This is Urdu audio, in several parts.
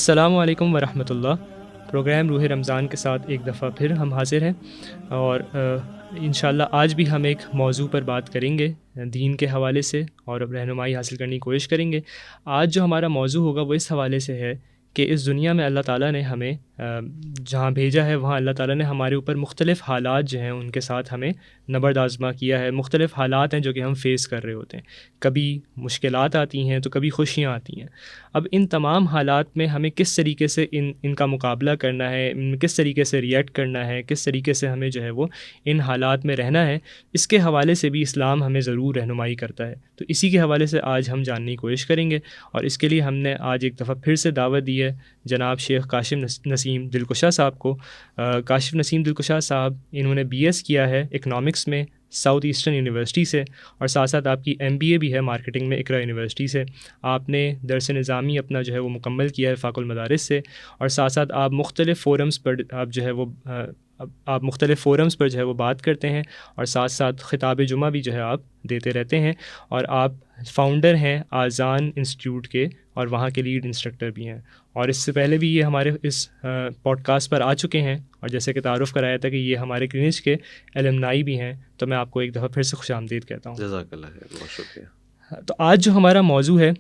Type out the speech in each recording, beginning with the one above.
السلام علیکم ورحمۃ اللہ۔ پروگرام روح رمضان کے ساتھ ایک دفعہ پھر ہم حاضر ہیں، اور انشاءاللہ آج بھی ہم ایک موضوع پر بات کریں گے دین کے حوالے سے، اور رہنمائی حاصل کرنے کی کوشش کریں گے۔ آج جو ہمارا موضوع ہوگا وہ اس حوالے سے ہے کہ اس دنیا میں اللہ تعالیٰ نے ہمیں جہاں بھیجا ہے وہاں اللہ تعالیٰ نے ہمارے اوپر مختلف حالات جو ہیں ان کے ساتھ ہمیں نبرد آزما کیا ہے۔ مختلف حالات ہیں جو کہ ہم فیس کر رہے ہوتے ہیں، کبھی مشکلات آتی ہیں تو کبھی خوشیاں آتی ہیں۔ اب ان تمام حالات میں ہمیں کس طریقے سے ان کا مقابلہ کرنا ہے، ان میں کس طریقے سے ریئیکٹ کرنا ہے، کس طریقے سے ہمیں جو ہے وہ ان حالات میں رہنا ہے، اس کے حوالے سے بھی اسلام ہمیں ضرور رہنمائی کرتا ہے۔ تو اسی کے حوالے سے آج ہم جاننے کی کوشش کریں گے، اور اس کے لیے ہم نے آج ایک دفعہ پھر سے دعوت دی ہے جناب شیخ کاشف نسیم دلکشا صاحب کو۔ کاشف نسیم دلکشا صاحب انہوں نے BS کیا ہے اکنامکس میں ساؤتھ ایسٹرن یونیورسٹی سے، اور ساتھ ساتھ آپ کی MBA بھی ہے مارکیٹنگ میں اقرا یونیورسٹی سے۔ آپ نے درس نظامی اپنا جو ہے وہ مکمل کیا ہے فاق المدارس سے، اور ساتھ ساتھ آپ مختلف فورمز پر جو ہے وہ بات کرتے ہیں، اور ساتھ ساتھ خطاب جمعہ بھی جو ہے آپ دیتے رہتے ہیں، اور آپ فاؤنڈر ہیں آذان انسٹیٹیوٹ کے، اور وہاں کے لیڈ انسٹرکٹر بھی ہیں۔ اور اس سے پہلے بھی یہ ہمارے اس پوڈ کاسٹ پر آ چکے ہیں، اور جیسے کہ تعارف کرایا تھا کہ یہ ہمارے کلینج کے ایلمنائی بھی ہیں، تو میں آپ کو ایک دفعہ پھر سے خوش آمدید کہتا ہوں۔ جزاک اللہ خیر، بہت شکریہ۔ تو آج جو ہمارا موضوع ہے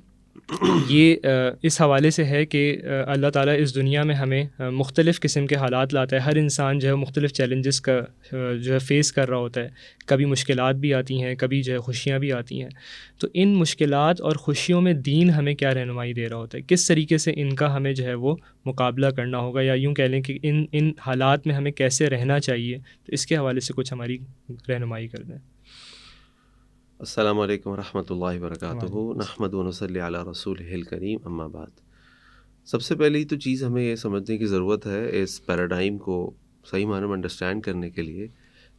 یہ اس حوالے سے ہے کہ اللہ تعالیٰ اس دنیا میں ہمیں مختلف قسم کے حالات لاتا ہے۔ ہر انسان جو ہے مختلف چیلنجز کا جو ہے فیس کر رہا ہوتا ہے، کبھی مشکلات بھی آتی ہیں، کبھی جو ہے خوشیاں بھی آتی ہیں۔ تو ان مشکلات اور خوشیوں میں دین ہمیں کیا رہنمائی دے رہا ہوتا ہے، کس طریقے سے ان کا ہمیں جو ہے وہ مقابلہ کرنا ہوگا، یا یوں کہہ لیں کہ ان حالات میں ہمیں کیسے رہنا چاہیے، تو اس کے حوالے سے کچھ ہماری رہنمائی کر دیں۔ السلام علیکم ورحمۃ اللہ وبرکاتہ۔ نحمد و نصلی علی رسولہ الکریم، اما بعد۔ سب سے پہلی تو چیز ہمیں یہ سمجھنے کی ضرورت ہے اس پیراڈائم کو صحیح معنی میں انڈرسٹینڈ کرنے کے لیے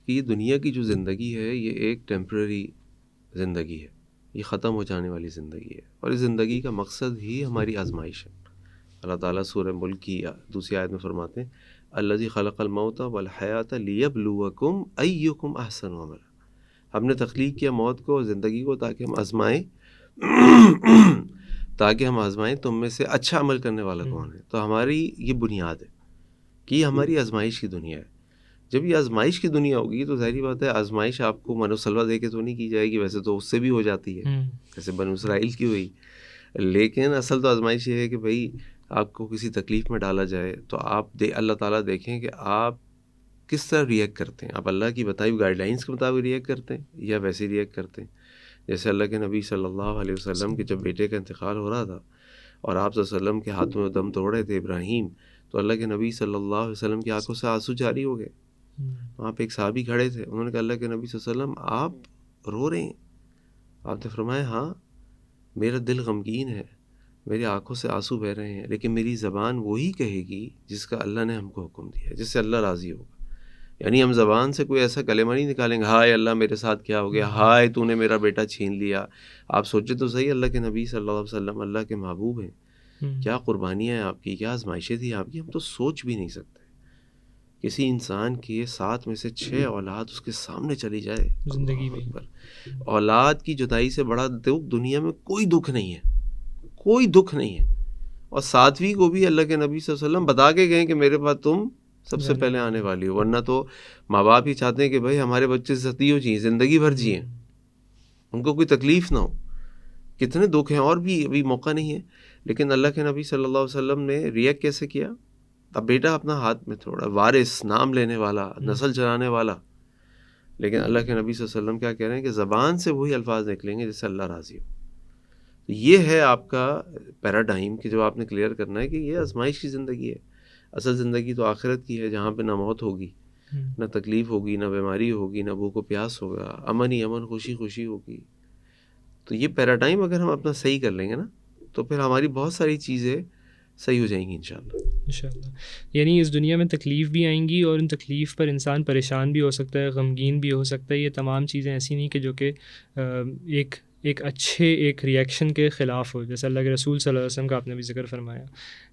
کہ یہ دنیا کی جو زندگی ہے یہ ایک ٹیمپرری زندگی ہے، یہ ختم ہو جانے والی زندگی ہے، اور اس زندگی کا مقصد ہی ہماری آزمائش ہے۔ اللہ تعالیٰ سورہ ملک کی دوسری آیت میں فرماتے ہیں الذی خلق الموت والحیات لیبلوکم ایکم احسن عملا۔ ہم نے تخلیق کیا موت کو اور زندگی کو تاکہ ہم آزمائیں تم میں سے اچھا عمل کرنے والا کون ہے۔ تو ہماری یہ بنیاد ہے کہ یہ ہماری آزمائش کی دنیا ہے۔ جب یہ آزمائش کی دنیا ہوگی تو ظاہری بات ہے آزمائش آپ کو من و سلوہ دے کے تو نہیں کی جائے گی، ویسے تو اس سے بھی ہو جاتی ہے جیسے بنو اسرائیل کی ہوئی، لیکن اصل تو آزمائش یہ ہے کہ بھئی آپ کو کسی تکلیف میں ڈالا جائے تو اللہ تعالیٰ دیکھیں کہ آپ کس طرح ریئیکٹ کرتے ہیں، آپ اللہ کی بتائی ہوئی گائیڈ لائنس کے مطابق ریئیکٹ کرتے ہیں یا ویسے ریئیکٹ کرتے ہیں۔ جیسے اللہ کے نبی صلی اللہ علیہ وسلم کے جب بیٹے کا انتقال ہو رہا تھا اور آپ صلی اللہ علیہ وسلم کے ہاتھوں میں دم توڑ رہے تھے ابراہیم، تو اللہ کے نبی صلی اللہ علیہ وسلم کی آنکھوں سے آنسو جاری ہو گئے۔ وہاں پہ ایک صحابی کھڑے تھے، انہوں نے کہا اللہ کے نبی صلی اللہ علیہ وسلم آپ رو رہے ہیں؟ آپ نے فرمایا ہاں میرا دل غمگین ہے، میری آنکھوں سے آنسو بہہ رہے ہیں، لیکن میری زبان وہی کہے گی جس کا اللہ نے ہم کو حکم دیا ہے، جس سے اللہ راضی ہوگا۔ یعنی ہم زبان سے کوئی ایسا کلمہ نہیں نکالیں گے ہائے اللہ میرے ساتھ کیا ہو گیا، ہائے تو نے میرا بیٹا چھین لیا۔ آپ سوچے تو صحیح، اللہ کے نبی صلی اللہ علیہ وسلم اللہ کے محبوب ہیں، کیا قربانیاں ہیں آپ کی، کیا آزمائشیں تھیں آپ کی، ہم تو سوچ بھی نہیں سکتے۔ کسی انسان کے 7 میں سے 6 اولاد اس کے سامنے چلی جائے زندگی میں، اولاد کی جدائی سے بڑا دکھ دنیا میں کوئی دکھ نہیں ہے، کوئی دکھ نہیں ہے۔ اور 7ویں کو بھی اللہ کے نبی صلی اللہ علیہ وسلم بتا کے گئے کہ میرے پاس تم سب سے پہلے آنے والی ہو، ورنہ تو ماں باپ ہی چاہتے ہیں کہ بھائی ہمارے بچے ستیوں جئیں، زندگی بھر جئیں، ان کو کوئی تکلیف نہ ہو۔ کتنے دکھ ہیں، اور بھی ابھی موقع نہیں ہے، لیکن اللہ کے نبی صلی اللہ علیہ وسلم نے ریئیکٹ کیسے کیا؟ اب بیٹا اپنا ہاتھ میں تھوڑا، وارث، نام لینے والا، نسل چلانے والا، لیکن اللہ کے نبی صلی اللہ علیہ وسلم کیا کہہ رہے ہیں کہ زبان سے وہی الفاظ نکلیں گے جس سے اللہ راضی ہو۔ یہ ہے آپ کا پیراڈائم کہ جو آپ نے کلیئر کرنا ہے کہ یہ آزمائش کی زندگی ہے۔ اصل زندگی تو آخرت کی ہے، جہاں پہ نہ موت ہوگی، نہ تکلیف ہوگی، نہ بیماری ہوگی، نہ بھوک و پیاس ہوگا، امن ہی امن، خوشی خوشی ہوگی۔ تو یہ پیراڈائم اگر ہم اپنا صحیح کر لیں گے نا تو پھر ہماری بہت ساری چیزیں صحیح ہو جائیں گی انشاءاللہ۔ یعنی اس دنیا میں تکلیف بھی آئیں گی، اور ان تکلیف پر انسان پریشان بھی ہو سکتا ہے، غمگین بھی ہو سکتا ہے۔ یہ تمام چیزیں ایسی نہیں کہ جو کہ ایک اچھے ایک ریئیکشن کے خلاف ہو، جیسے اللہ کے رسول صلی اللہ علیہ وسلم کا آپ نے بھی ذکر فرمایا،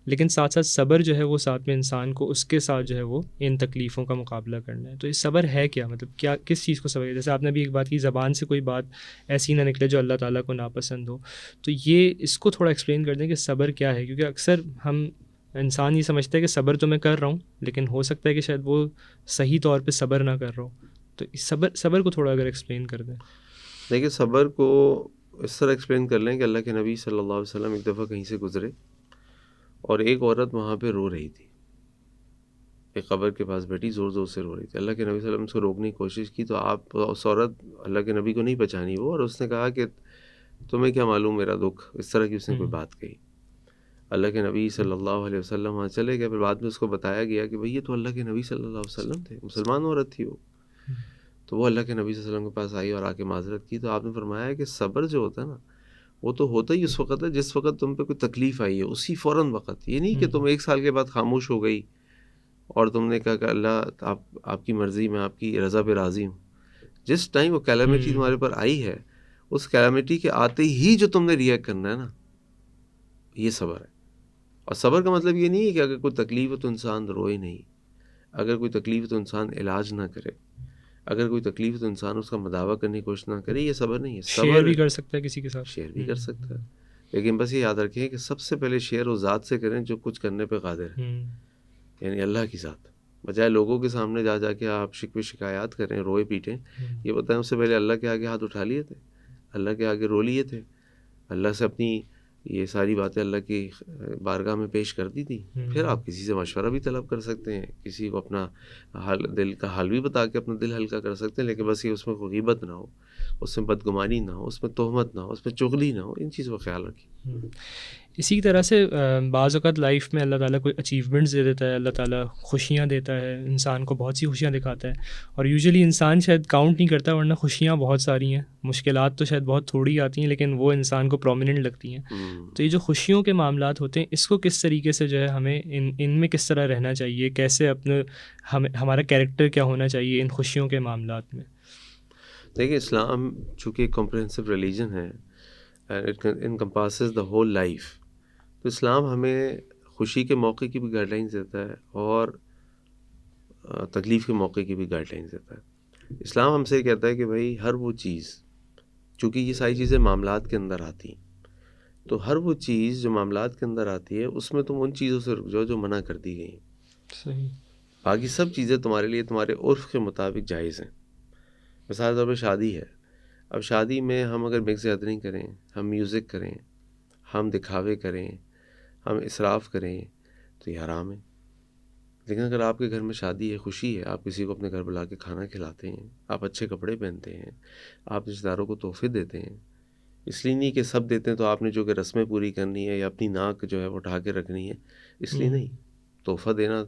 لیکن ساتھ ساتھ صبر جو ہے وہ ساتھ میں انسان کو اس کے ساتھ جو ہے وہ ان تکلیفوں کا مقابلہ کرنا ہے۔ تو یہ صبر ہے کیا، مطلب کیا، کس چیز کو صبر ہے؟ جیسے آپ نے بھی ایک بات کی، زبان سے کوئی بات ایسی نہ نکلے جو اللہ تعالیٰ کو ناپسند ہو، تو یہ اس کو تھوڑا ایکسپلین کر دیں کہ صبر کیا ہے، کیونکہ اکثر ہم انسان یہ سمجھتا ہے کہ صبر تو میں کر رہا ہوں، لیکن ہو سکتا ہے کہ شاید وہ صحیح طور پہ صبر نہ کر رہا ہوں. تو صبر کو تھوڑا اگر ایکسپلین کر دیں. دیکھیے صبر کو اس طرح ایکسپلین کر لیں کہ اللہ کے نبی صلی اللہ علیہ وسلم ایک دفعہ کہیں سے گزرے اور ایک عورت وہاں پہ رو رہی تھی، ایک قبر کے پاس بیٹھی زور زور سے رو رہی تھی. اللہ کے نبی صلی اللہ علیہ وسلم اس کو روکنے کی کوشش کی تو آپ اس عورت اللہ کے نبی کو نہیں پہچانی وہ، اور اس نے کہا کہ تمہیں کیا معلوم میرا دکھ، اس طرح کی اس نے کوئی بات کہی. اللہ کے نبی صلی اللہ علیہ وسلم وہاں چلے گئے. پھر بعد میں اس کو بتایا گیا کہ بھئی یہ تو اللہ کے نبی صلی اللہ علیہ وسلم تھے، مسلمان عورت تھی وہ. تو وہ اللہ کے نبی صلی اللہ علیہ وسلم کے پاس آئی اور آ کے معذرت کی. تو آپ نے فرمایا کہ صبر جو ہوتا ہے نا وہ تو ہوتا ہی اس وقت ہے جس وقت تم پہ کوئی تکلیف آئی ہے، اسی فوراً وقت. یہ نہیں کہ تم 1 سال کے بعد خاموش ہو گئی اور تم نے کہا کہ اللہ آپ کی مرضی، میں آپ کی رضا پہ راضی ہوں. جس ٹائم وہ کیلامٹی تمہارے پر آئی ہے، اس کیلامٹی کے آتے ہی جو تم نے ریئیکٹ کرنا ہے نا، یہ صبر ہے. اور صبر کا مطلب یہ نہیں ہے کہ اگر کوئی تکلیف ہے تو انسان روئے نہیں، اگر کوئی تکلیف ہے تو انسان علاج نہ کرے، اگر کوئی تکلیف ہے تو انسان اس کا مداوع کرنے کی کوشش نہ کرے. یہ صبر نہیں ہے. شیئر بھی کر سکتا ہے کسی کے ساتھ، شیئر بھی کر سکتا ہے، لیکن بس یہ یاد رکھیں کہ سب سے پہلے شیئر اس ذات سے کریں جو کچھ کرنے پہ قادر ہے، یعنی اللہ کی ذات. بجائے لوگوں کے سامنے جا کے آپ شکوے شکایات کریں، روئے پیٹیں. یہ بتائیں اس سے پہلے اللہ کے آگے ہاتھ اٹھا لیے تھے، اللہ کے آگے رو لیے تھے، اللہ سے اپنی یہ ساری باتیں اللہ کی بارگاہ میں پیش کر دی تھی. پھر آپ کسی سے مشورہ بھی طلب کر سکتے ہیں، کسی کو اپنا دل کا حال بھی بتا کے اپنا دل ہلکا کر سکتے ہیں. لیکن بس یہ اس میں کوئی غیبت نہ ہو، اس میں بدگمانی نہ ہو، اس میں تہمت نہ ہو، اس میں چغلی نہ ہو. ان چیزوں کا خیال رکھیں. اسی طرح سے بعض اوقات لائف میں اللہ تعالیٰ کوئی اچیومنٹس دے دیتا ہے، اللہ تعالیٰ خوشیاں دیتا ہے، انسان کو بہت سی خوشیاں دکھاتا ہے، اور یوزلی انسان شاید کاؤنٹ نہیں کرتا، ورنہ خوشیاں بہت ساری ہیں، مشکلات تو شاید بہت تھوڑی آتی ہیں لیکن وہ انسان کو پرومیننٹ لگتی ہیں. تو یہ جو خوشیوں کے معاملات ہوتے ہیں، اس کو کس طریقے سے جو ہے ہمیں ان میں کس طرح رہنا چاہیے، کیسے اپنے ہمارا کیریکٹر کیا ہونا چاہیے ان خوشیوں کے معاملات میں؟ دیکھیں اسلام چونکہ ایک کمپریہنسو ریلیجن ہے، it encompasses the whole life. تو اسلام ہمیں خوشی کے موقع کی بھی گائیڈ لائنز دیتا ہے اور تکلیف کے موقع کی بھی گائیڈ لائنز دیتا ہے. اسلام ہم سے کہتا ہے کہ بھائی ہر وہ چیز، چونکہ یہ ساری چیزیں معاملات کے اندر آتی ہیں، تو ہر وہ چیز جو معاملات کے اندر آتی ہے اس میں تم ان چیزوں سے رک جاؤ جو منع کر دی گئی ہیں. صحیح. باقی سب چیزیں تمہارے لیے تمہارے عرف کے مطابق جائز ہیں. مثال طور پہ شادی ہے، اب شادی میں ہم اگر مکس گیدرنگ کریں، ہم میوزک کریں، ہم دکھاوے کریں، ہم اسراف کریں تو یہ حرام ہے. لیکن اگر آپ کے گھر میں شادی ہے، خوشی ہے، آپ کسی کو اپنے گھر بلا کے کھانا کھلاتے ہیں، آپ اچھے کپڑے پہنتے ہیں، آپ رشتہ داروں کو تحفے دیتے ہیں، اس لیے نہیں کہ سب دیتے ہیں تو آپ نے جو کہ رسمیں پوری کرنی ہے یا اپنی ناک جو ہے وہ اٹھا کے رکھنی ہے، اس لیے نہیں. تحفہ دینا،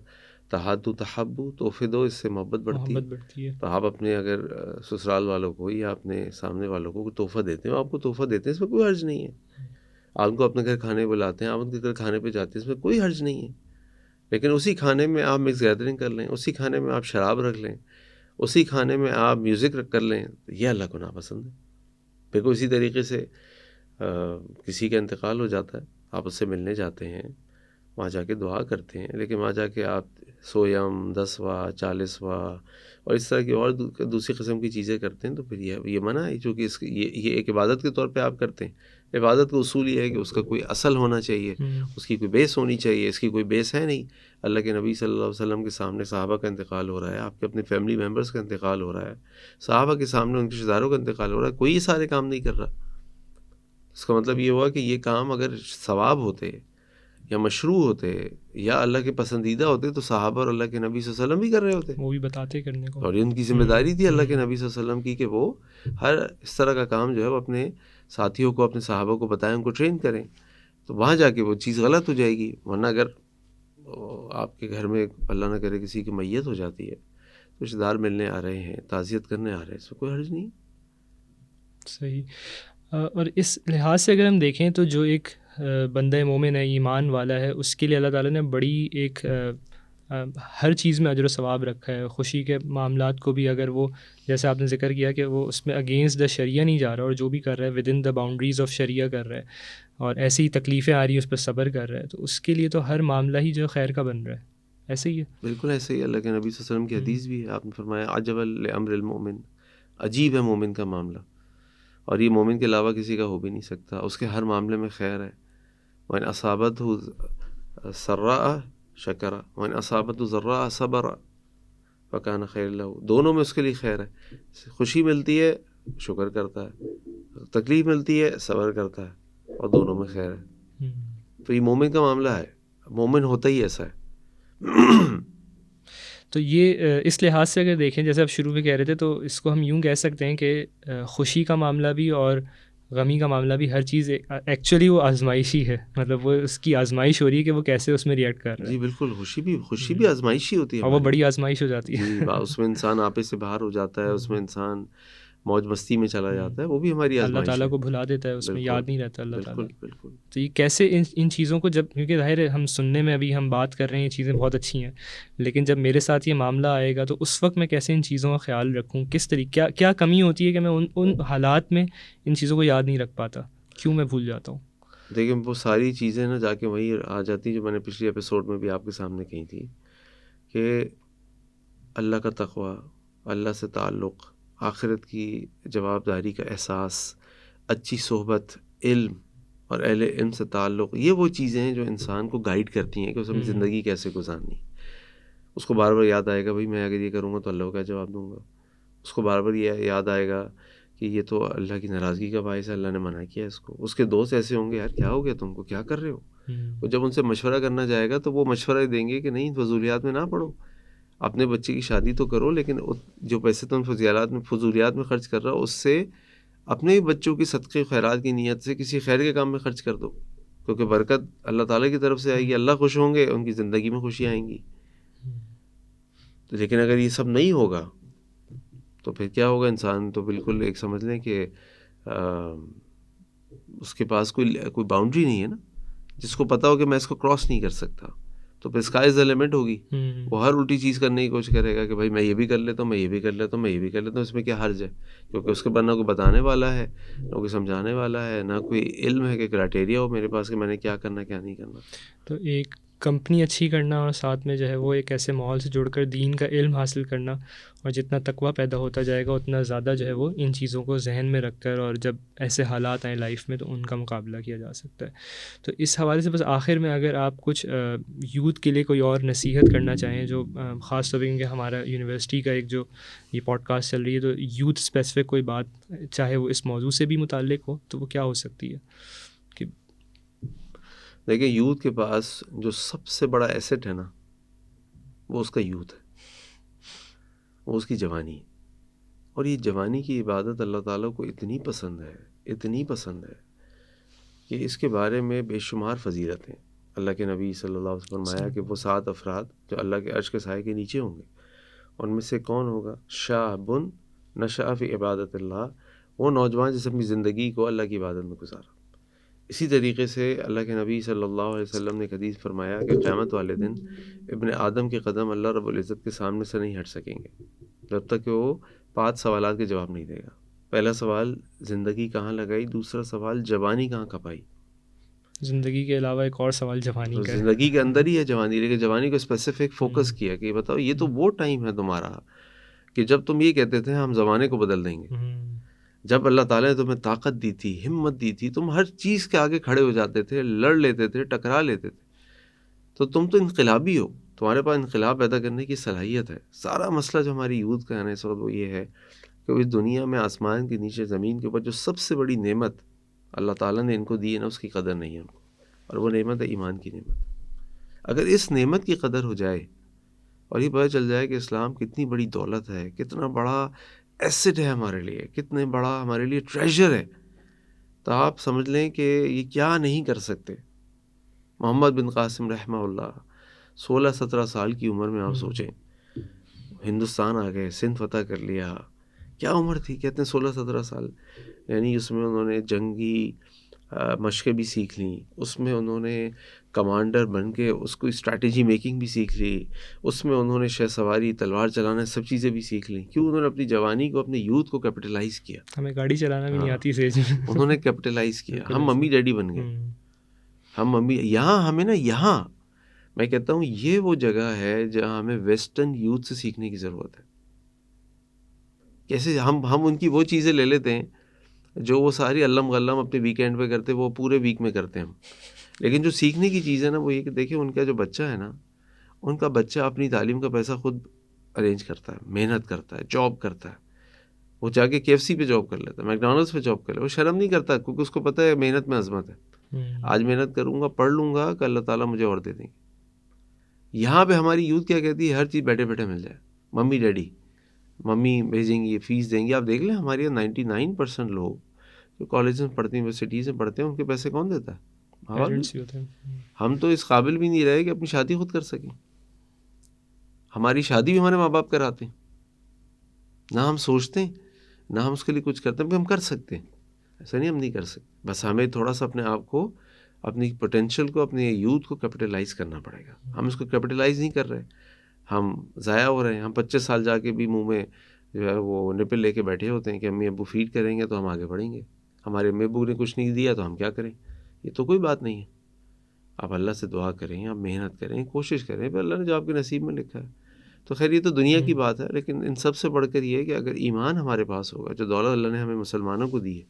تحادو تحبو، تحفے دو، اس سے محبت بڑھتی ہے. تو آپ اپنے اگر سسرال والوں کو یا اپنے سامنے والوں کو تحفہ دیتے ہیں، آپ کو تحفہ دیتے ہیں، اس میں کوئی حرج نہیں ہے. آپ ان کو اپنے گھر کھانے بلاتے ہیں، آپ ان کے گھر کھانے پہ جاتے ہیں، اس میں کوئی حرج نہیں ہے. لیکن اسی کھانے میں آپ مکس گیدرنگ کر لیں، اسی کھانے میں آپ شراب رکھ لیں، اسی کھانے میں آپ میوزک کر لیں، یہ اللہ کو ناپسند ہے. بالکل اسی طریقے سے کسی کا انتقال ہو جاتا ہے، آپ اس سے ملنے جاتے ہیں، وہاں جا کے دعا کرتے ہیں، لیکن وہاں جا کے آپ سویم 10واں 40واں اور اس طرح کی اور دوسری قسم کی چیزیں کرتے ہیں، تو پھر یہ منع ہے. چونکہ یہ ایک عبادت کے طور پہ آپ کرتے ہیں. عبادت کا اصول یہ ہے کہ اس کا کوئی اصل ہونا چاہیے، اس کی کوئی بیس ہونی چاہیے. اس کی کوئی بیس ہے نہیں. اللہ کے نبی صلی اللہ علیہ وسلم کے سامنے صحابہ کا انتقال ہو رہا ہے، آپ کے اپنے فیملی ممبرس کا انتقال ہو رہا ہے، صحابہ کے سامنے ان کے رشتہ داروں کا انتقال ہو رہا ہے، کوئی یہ سارے کام نہیں کر رہا. اس کا مطلب یہ ہوا کہ یہ کام اگر ثواب ہوتے یا مشروع ہوتے یا اللہ کے پسندیدہ ہوتے تو صحابہ اور اللہ کے نبی صلی اللہ علیہ وسلم بھی کر رہے ہوتے، وہ بھی بتاتے کرنے کو، اور یہ ان کی ذمہ داری تھی اللہ کے نبی صلی اللہ علیہ وسلم کی کہ وہ ہر اس طرح کا کام جو ہے وہ اپنے ساتھیوں کو، اپنے صحابہ کو بتائیں، ان کو ٹرین کریں. تو وہاں جا کے وہ چیز غلط ہو جائے گی. ورنہ اگر آپ کے گھر میں اللہ نہ کرے کسی کی میت ہو جاتی ہے، تو رشتہ دار ملنے آ رہے ہیں، تعزیت کرنے آ رہے ہیں، اس میں کوئی حرج نہیں. صحیح. اور اس لحاظ سے اگر ہم دیکھیں تو جو ایک بندہ مومن ہے، ایمان والا ہے، اس کے لیے اللہ تعالیٰ نے بڑی ایک ہر چیز میں اجر و ثواب رکھا ہے. خوشی کے معاملات کو بھی اگر وہ، جیسے آپ نے ذکر کیا کہ وہ اس میں اگینسٹ دا شریعہ نہیں جا رہا، اور جو بھی کر رہا ہے within the boundaries of شریعہ کر رہا ہے، اور ایسی ہی تکلیفیں آ رہی ہیں اس پہ صبر کر رہا ہے، تو اس کے لیے تو ہر معاملہ ہی جو خیر کا بن رہا ہے. ایسے ہی ہے، بالکل ایسے ہی. اللہ کے نبی صلی اللہ علیہ وسلم کی حدیث بھی ہے، آپ نے فرمایا عجب لامر المؤمن، عجیب ہے مومن کا معاملہ، اور یہ مومن کے علاوہ کسی کا ہو بھی نہیں سکتا. اس کے ہر معاملے میں خیر ہے. وَإِنْ أَصَابَتْهُ سراء شکر وان اصابت ضراء صبر فکان خیر لہ، دونوں میں اس کے لیے خیر ہے. خوشی ملتی ہے شکر کرتا ہے، تکلیف ملتی ہے صبر کرتا ہے، اور دونوں میں خیر ہے. تو یہ مومن کا معاملہ ہے، مومن ہوتا ہی ایسا ہے. تو یہ اس لحاظ سے اگر دیکھیں، جیسے آپ شروع میں کہہ رہے تھے، تو اس کو ہم یوں کہہ سکتے ہیں کہ خوشی کا معاملہ بھی اور غمی کا معاملہ بھی، ہر چیز ایکچولی وہ آزمائشی ہے، مطلب وہ اس کی آزمائش ہو رہی ہے کہ وہ کیسے اس میں ریئیکٹ کر رہا ہے. جی بالکل، خوشی بھی آزمائشی ہوتی ہے اور وہ ہماری. بڑی آزمائش ہو جاتی ہے. جی اس میں انسان آپے سے باہر ہو جاتا ہے، اس میں انسان موج مستی میں چلا جاتا ہے، وہ بھی ہماری اللہ آزمائش ہے. تعالیٰ کو بھلا دیتا ہے، اس میں یاد نہیں رہتا اللہ تعالیٰ. بالکل بالکل. تو یہ کیسے ان چیزوں کو، جب کیونکہ ظاہر ہے ہم سننے میں ابھی ہم بات کر رہے ہیں، یہ چیزیں بہت اچھی ہیں، لیکن جب میرے ساتھ یہ معاملہ آئے گا تو اس وقت میں کیسے ان چیزوں کا خیال رکھوں، کس طریقے کیا کمی ہوتی ہے کہ میں ان حالات میں ان چیزوں کو یاد نہیں رکھ پاتا، کیوں میں بھول جاتا ہوں؟ دیکھیں وہ ساری چیزیں نا جا کے وہیں آ جاتی جو میں نے پچھلی ایپیسوڈ میں بھی آپ کے سامنے کہی تھی، کہ اللہ کا تقوی، اللہ سے تعلق، آخرت کی جواب داری کا احساس، اچھی صحبت، علم اور اہل علم سے تعلق، یہ وہ چیزیں ہیں جو انسان کو گائیڈ کرتی ہیں کہ اس اپنی زندگی کیسے گزارنی. اس کو بار بار یاد آئے گا بھائی میں اگر یہ کروں گا تو اللہ کو کیا جواب دوں گا. اس کو بار بار یہ یاد آئے گا کہ یہ تو اللہ کی ناراضگی کا باعث ہے، اللہ نے منع کیا اس کو. اس کے دوست ایسے ہوں گے، یار کیا ہو گیا تم کو، کیا کر رہے ہو. وہ جب ان سے مشورہ کرنا جائے گا تو وہ مشورہ دیں گے کہ نہیں فضولیات میں نہ پڑو، اپنے بچے کی شادی تو کرو، لیکن جو پیسے تم فضولیات میں خرچ کر رہا ہو اس سے اپنے بچوں کی صدقے خیرات کی نیت سے کسی خیر کے کام میں خرچ کر دو، کیونکہ برکت اللہ تعالیٰ کی طرف سے آئے گی، اللہ خوش ہوں گے، ان کی زندگی میں خوشی آئیں گی. لیکن اگر یہ سب نہیں ہوگا تو پھر کیا ہوگا؟ انسان تو بالکل ایک سمجھ لیں کہ اس کے پاس کوئی باؤنڈری نہیں ہے نا، جس کو پتا ہو کہ میں اس کو کراس نہیں کر سکتا، تو پھر اسکائی از دا لمٹ ہوگی. وہ ہر الٹی چیز کرنے کی کوشش کرے گا کہ بھائی میں یہ بھی کر لیتا ہوں، میں یہ بھی کر لیتا ہوں، میں یہ بھی کر لیتا ہوں، اس میں کیا حرج ہے؟ کیونکہ اس کے بعد نہ کوئی بتانے والا ہے، نہ کوئی سمجھانے والا ہے، نہ کوئی علم ہے کہ کرائٹیریا ہو میرے پاس کہ میں نے کیا کرنا کیا نہیں کرنا. تو ایک کمپنی اچھی کرنا اور ساتھ میں جو ہے وہ ایک ایسے ماحول سے جڑ کر دین کا علم حاصل کرنا، اور جتنا تقویٰ پیدا ہوتا جائے گا اتنا زیادہ جو ہے وہ ان چیزوں کو ذہن میں رکھ کر، اور جب ایسے حالات آئیں لائف میں تو ان کا مقابلہ کیا جا سکتا ہے. تو اس حوالے سے بس آخر میں اگر آپ کچھ یوتھ کے لیے کوئی اور نصیحت کرنا چاہیں، جو خاص طور پہ کیونکہ ہمارا یونیورسٹی کا ایک جو یہ پوڈ کاسٹ چل رہی ہے، تو یوتھ اسپیسیفک کوئی بات چاہے وہ اس موضوع سے بھی متعلق ہو تو وہ کیا ہو سکتی ہے؟ دیکھیں یوتھ کے پاس جو سب سے بڑا ایسٹ ہے نا وہ اس کا یوتھ ہے، وہ اس کی جوانی ہے. اور یہ جوانی کی عبادت اللہ تعالیٰ کو اتنی پسند ہے کہ اس کے بارے میں بے شمار فضیلتیں. اللہ کے نبی صلی اللہ علیہ وسلم فرمایا کہ وہ 7 افراد جو اللہ کے عرش کے سائے کے نیچے ہوں گے، ان میں سے کون ہوگا؟ شاب نشأ فی عبادت اللہ، وہ نوجوان جس اپنی زندگی کو اللہ کی عبادت میں گزارا. اسی طریقے سے اللہ کے نبی صلی اللہ علیہ وسلم نے حدیث فرمایا کہ قیامت والے دن ابن آدم کے قدم اللہ رب العزت کے سامنے سے نہیں ہٹ سکیں گے جب تک کہ وہ 5 سوالات کے جواب نہیں دے گا. پہلا سوال زندگی کہاں لگائی، دوسرا سوال جوانی کہاں کھپائی. زندگی کے علاوہ ایک اور سوال جوانی کا ہے. زندگی کے اندر ہی ہے جوانی، لیکن جوانی کو اسپیسیفک فوکس کیا کہ بتاؤ یہ تو وہ ٹائم ہے تمہارا کہ جب تم یہ کہتے تھے ہم زمانے کو بدل دیں گے. جب اللہ تعالیٰ نے تمہیں طاقت دی تھی، ہمت دی تھی، تم ہر چیز کے آگے کھڑے ہو جاتے تھے، لڑ لیتے تھے، ٹکرا لیتے تھے. تو تم تو انقلابی ہو، تمہارے پاس انقلاب پیدا کرنے کی صلاحیت ہے. سارا مسئلہ جو ہماری یوتھ کا ہے اس وقت وہ یہ ہے کہ اس دنیا میں آسمان کے نیچے زمین کے اوپر جو سب سے بڑی نعمت اللہ تعالیٰ نے ان کو دی ہے نا، اس کی قدر نہیں ہے ان کو، اور وہ نعمت ہے ایمان کی نعمت. اگر اس نعمت کی قدر ہو جائے اور یہ پتہ چل جائے کہ اسلام کتنی بڑی دولت ہے، کتنا بڑا ایسٹ ہے ہمارے لیے، کتنے بڑا ہمارے لیے ٹریجر ہے، تو آپ سمجھ لیں کہ یہ کیا نہیں کر سکتے. محمد بن قاسم رحمہ اللہ 16-17 سال کی عمر میں آپ سوچیں ہندوستان آ گئے، سندھ فتح کر لیا. کیا عمر تھی؟ کہتے ہیں 16-17 سال، یعنی اس میں انہوں نے جنگی مشقیں بھی سیکھ لیں، اس میں انہوں نے کمانڈر بن کے اس کو اسٹریٹجی میکنگ بھی سیکھ لی، اس میں انہوں نے شہ سواری، تلوار چلانا، سب چیزیں بھی سیکھ لیں. کیوں؟ انہوں نے اپنی جوانی کو، اپنے یوتھ کو کیپٹلائز کیا. ہمیں گاڑی چلانا بھی نہیں آتی سے انہوں نے کیپٹلائز کیا. ہم ممی ڈیڈی بن گئے، ہم ممی. یہاں ہمیں نا، یہاں میں کہتا ہوں یہ وہ جگہ ہے جہاں ہمیں ویسٹرن یوتھ سے سیکھنے کی ضرورت ہے. کیسے ہم ان کی وہ چیزیں لے لیتے ہیں جو وہ ساری علم غلم اپنے ویکینڈ پہ کرتے، وہ پورے ویک میں کرتے ہیں ہم. لیکن جو سیکھنے کی چیز ہے نا وہ یہ کہ دیکھیں ان کا جو بچہ ہے نا، ان کا بچہ اپنی تعلیم کا پیسہ خود ارینج کرتا ہے، محنت کرتا ہے، جاب کرتا ہے. وہ جا کے KFC پہ جاب کر لیتا ہے، میکڈونلڈس پہ جاب کر لیتا ہے، وہ شرم نہیں کرتا کیونکہ اس کو پتہ ہے محنت میں عظمت ہے. آج محنت کروں گا، پڑھ لوں گا کہ اللہ تعالیٰ مجھے اور دے دیں گے. یہاں پہ ہماری یوتھ کیا کہتی ہے، ہر چیز بیٹھے بیٹھے مل جائے، ممی ڈیڈی، ممی بھیجیں گی، فیس دیں گی. آپ دیکھ لیں ہمارے یہاں 99% لوگ جو کالجز میں پڑھتے ہیں، یونیورسٹیز میں پڑھتے ہیں، ان کے پیسے کون دیتا ہے؟ پیرنٹس ہی ہوتے ہیں. ہم تو اس قابل بھی نہیں رہے کہ اپنی شادی خود کر سکیں. ہماری شادی بھی ہمارے ماں باپ کراتے ہیں، نہ ہم سوچتے ہیں نہ ہم اس کے لیے کچھ کرتے ہیں. ہم کر سکتے ہیں، ایسا نہیں ہم نہیں کر سکتے، بس ہمیں تھوڑا سا اپنے آپ کو، اپنی پوٹینشیل کو، اپنے یوتھ کو کیپٹلائز کرنا پڑے گا. ہم اس کو کیپٹلائز نہیں کر رہے، ہم ضائع ہو رہے ہیں. ہم 25 سال جا کے بھی منہ میں جو ہے وہ نپل لے کے بیٹھے ہوتے ہیں کہ امی ابو فیڈ کریں گے تو ہم آگے بڑھیں گے. ہمارے امی ابو نے کچھ نہیں دیا تو ہم کیا کریں؟ یہ تو کوئی بات نہیں ہے. آپ اللہ سے دعا کریں، آپ محنت کریں، کوشش کریں، پھر اللہ نے جو آپ کے نصیب میں لکھا ہے. تو خیر یہ تو دنیا کی بات ہے، لیکن ان سب سے بڑھ کر یہ ہے کہ اگر ایمان ہمارے پاس ہوگا، جو دولت اللہ نے ہمیں مسلمانوں کو دی ہے،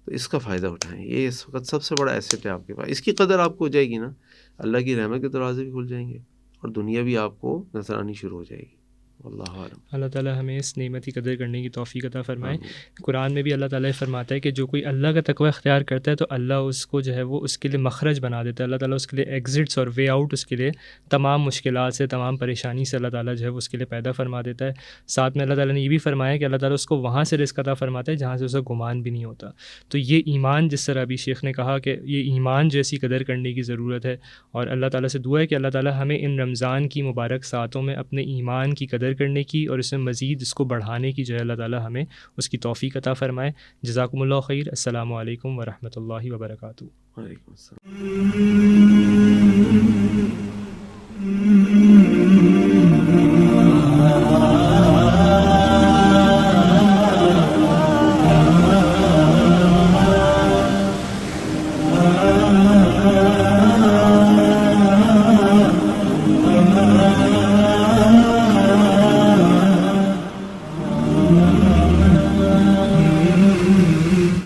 تو اس کا فائدہ اٹھائیں. یہ اس وقت سب سے بڑا ایسٹ ہے آپ کے پاس. اس کی قدر آپ کو ہو جائے گی نا، اللہ کی رحمت کے دروازے بھی کھل جائیں گے اور دنیا بھی آپ کو نظر آنی شروع ہو جائے گی. اللہ عالم. اللہ تعالیٰ ہمیں اس نعمت کی قدر کرنے کی توفیق عطا فرمائے. قرآن میں بھی اللہ تعالیٰ فرماتا ہے کہ جو کوئی اللہ کا تقوی اختیار کرتا ہے تو اللہ اس کو جو ہے وہ اس کے لیے مخرج بنا دیتا ہے. اللہ تعالیٰ اس کے لیے ایگزٹس اور وے آؤٹ، اس کے لیے تمام مشکلات سے، تمام پریشانی سے اللہ تعالیٰ جو ہے وہ اس کے لیے پیدا فرما دیتا ہے. ساتھ میں اللہ تعالیٰ نے یہ بھی فرمایا کہ اللہ تعالیٰ اس کو وہاں سے رزق عطا فرماتا ہے جہاں سے اسے گمان بھی نہیں ہوتا. تو یہ ایمان، جس طرح ابھی شیخ نے کہا کہ یہ ایمان جیسی قدر کرنے کی ضرورت ہے، اور اللہ تعالیٰ سے دعا ہے کہ اللہ تعالیٰ ہمیں ان رمضان کی مبارک ساعتوں میں اپنے ایمان کی قدر کرنے کی اور اس میں مزید اس کو بڑھانے کی جو ہے اللہ تعالیٰ ہمیں اس کی توفیق عطا فرمائے. جزاکم اللہ خیر. السلام علیکم ورحمۃ اللہ وبرکاتہ. وعلیکم السلام.